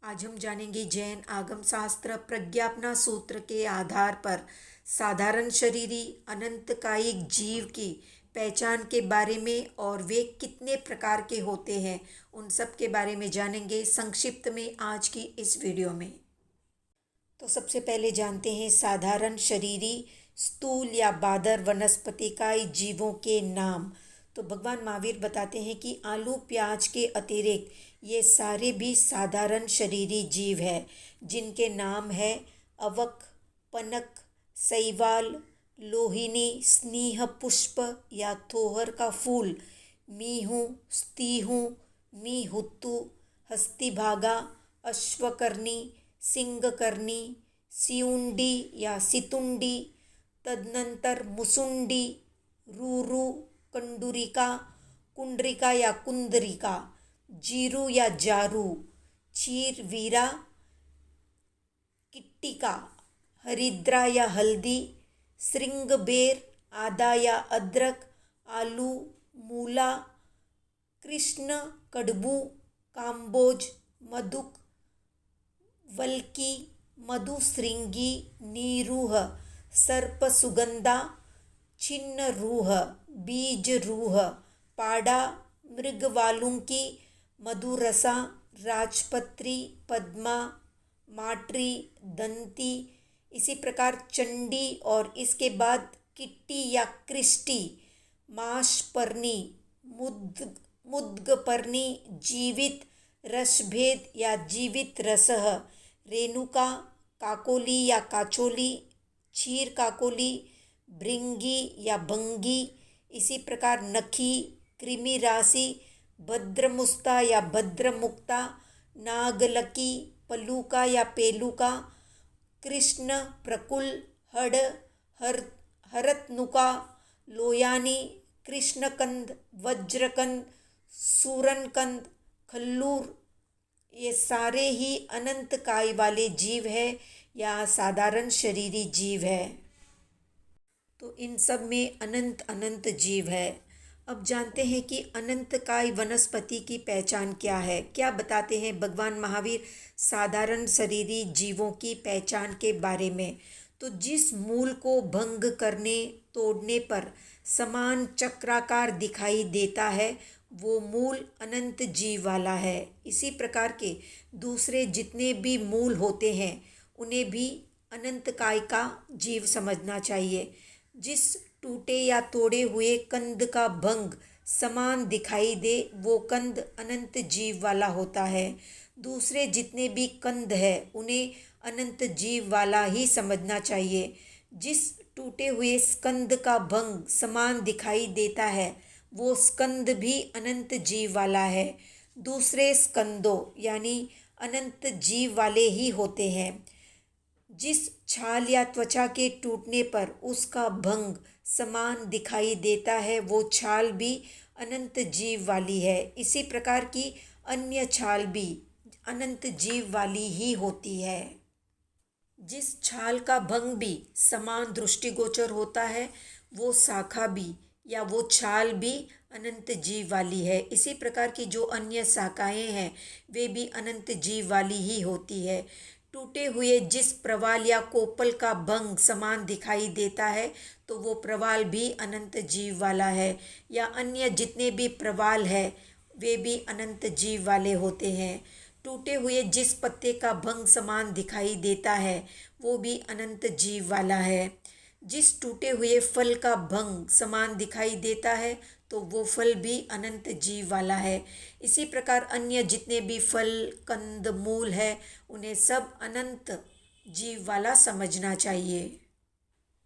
आज हम जानेंगे जैन आगम शास्त्र प्रज्ञापना सूत्र के आधार पर साधारण शरीरी अनंत कायिक जीव की पहचान के बारे में और वे कितने प्रकार के होते हैं उन सब के बारे में जानेंगे संक्षिप्त में आज की इस वीडियो में। तो सबसे पहले जानते हैं साधारण शरीरी स्थूल या बादर वनस्पतिकाई जीवों के नाम। तो भगवान महावीर बताते हैं कि आलू प्याज के अतिरिक्त ये सारे भी साधारण शरीरी जीव है जिनके नाम है अवक, पनक, शैवाल, लोहिनी, स्नेह पुष्प या थोहर का फूल, मीहू, स्तीहू, मीहुत्तु, हस्तिभागा, अश्वकर्णी, सिंगकर्णी, सियुंडी या सितुंडी, तदनंतर मुसुंडी, रूरू, कंडूरिका, कुंडरिका या कुंदरिका, जीरू या जारू, चीरवीरा, किट्टिका, हरिद्रा या हल्दी, श्रृंगबेर, आदा या अदरक, आलू, मूला, कृष्ण, कड़बू, काम्बोज, मधुक, वल्की, मधुश्रृंगी, नीरूह, सर्पसुगंधा, छिन्न रूह, बीज रूह, पाड़ा, मृगवालुंकी, मधुरसा, राजपत्री, पद्मा, माट्री, दंती, इसी प्रकार चंडी और इसके बाद किट्टी या कृष्टि, माशपर्णी, मुद्गपर्णी, जीवित, रसभेद या जीवित रसः, रेणुका, काकोली या काचोली, क्षीर काकोली, भृंगी या भंगी, इसी प्रकार नखी, कृमि राशि, भद्रमुस्ता या भद्रमुक्ता, नागलकी, पलूका या पेलुका, कृष्ण, प्रकुल, हड़, हरतनुका, लोयानी, कृष्णकंद, वज्रकंद, सूरनकंद, खल्लूर, ये सारे ही अनंत काय वाले जीव है या साधारण शरीरी जीव है। तो इन सब में अनंत अनंत जीव है। अब जानते हैं कि अनंत काय वनस्पति की पहचान क्या है। क्या बताते हैं भगवान महावीर साधारण शरीरी जीवों की पहचान के बारे में। तो जिस मूल को भंग करने तोड़ने पर समान चक्राकार दिखाई देता है वो मूल अनंत जीव वाला है। इसी प्रकार के दूसरे जितने भी मूल होते हैं उन्हें भी अनंत काय का जीव समझना चाहिए। जिस टूटे या तोड़े हुए कंद का भंग समान दिखाई दे वो कंद अनंत जीव वाला होता है। दूसरे जितने भी कंद है उन्हें अनंत जीव वाला ही समझना चाहिए। जिस टूटे हुए स्कंद का भंग समान दिखाई देता है वो स्कंद भी अनंत जीव वाला है। दूसरे स्कंदों यानी अनंत जीव वाले ही होते हैं। जिस छाल या त्वचा के टूटने पर उसका भंग समान दिखाई देता है वो छाल भी अनंत जीव वाली है। इसी प्रकार की अन्य छाल भी अनंत जीव वाली ही होती है। जिस छाल का भंग भी समान दृष्टिगोचर होता है वो शाखा भी या वो छाल भी अनंत जीव वाली है। इसी प्रकार की जो अन्य शाखाएं हैं वे भी अनंत जीव वाली ही होती है। टूटे हुए जिस प्रवाल या कोपल का भंग समान दिखाई देता है तो वो प्रवाल भी अनंत जीव वाला है। या अन्य जितने भी प्रवाल है वे भी अनंत जीव वाले होते हैं। टूटे हुए जिस पत्ते का भंग समान दिखाई देता है वो भी अनंत जीव वाला है। जिस टूटे हुए फल का भंग समान दिखाई देता है तो वो फल भी अनंत जीव वाला है। इसी प्रकार अन्य जितने भी फल कंद मूल है उन्हें सब अनंत जीव वाला समझना चाहिए।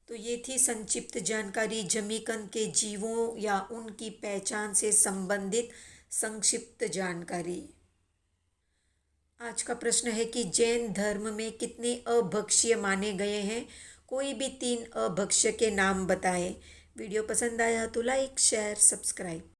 तो ये थी संक्षिप्त जानकारी जमीकंद के जीवों या उनकी पहचान से संबंधित संक्षिप्त जानकारी। आज का प्रश्न है कि जैन धर्म में कितने अभक्ष्य माने गए हैं। कोई भी 3 अभक्ष्य के नाम बताएं। वीडियो पसंद आया तो लाइक, शेयर, सब्सक्राइब।